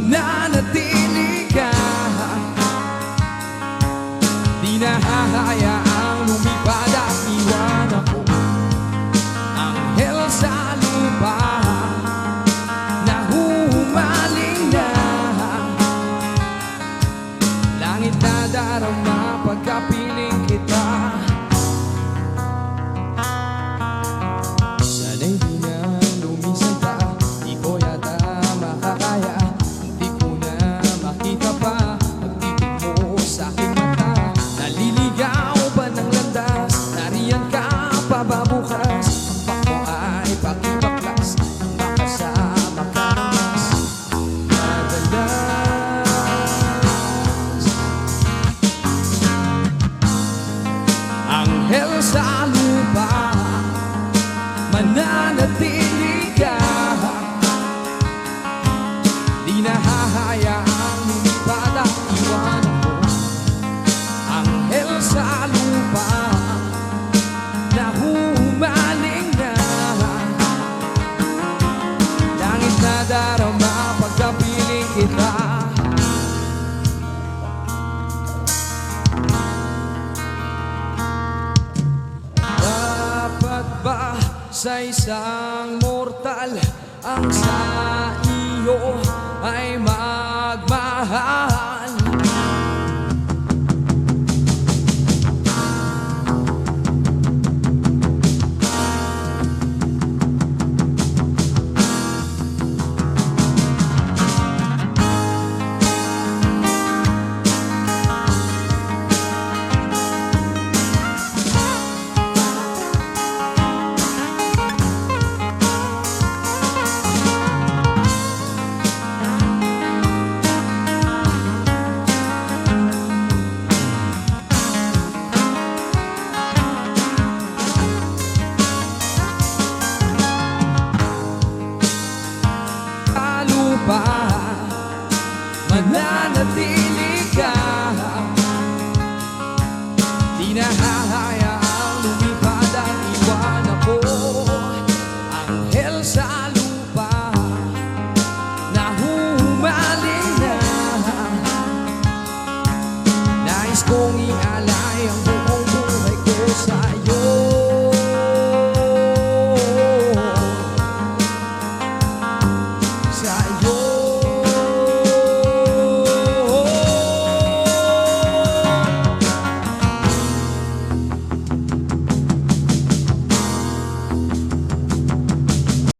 mananatili ka. Di na hahayaang lumipad at iwan ako, anghel sa lupa na huhumaling na. Langit na darama pagkapiling kita. Sana'y di na lumisan pa, di ko yata makakaya. Di ko na makita pa pagtitig mo sa aking mata. Naliligaw ba ng landas? Nariyan ka pa ba bukas? Ang pak mo ay pakibaklas nang makasama ka mas madalas. Anghel sa lupa, mananatili ka. Di na hahayaang lumipad at iwan ako, anghel sa lupa na humaling na. Langit na darama pagkapiling kita. Dapat ba sa isang mortal ang sa iyo ay magmahal? Mananatili ka. Di na hahayaang lumipad at iwan ako, anghel sa lupa na humaling na. Nais kong ialala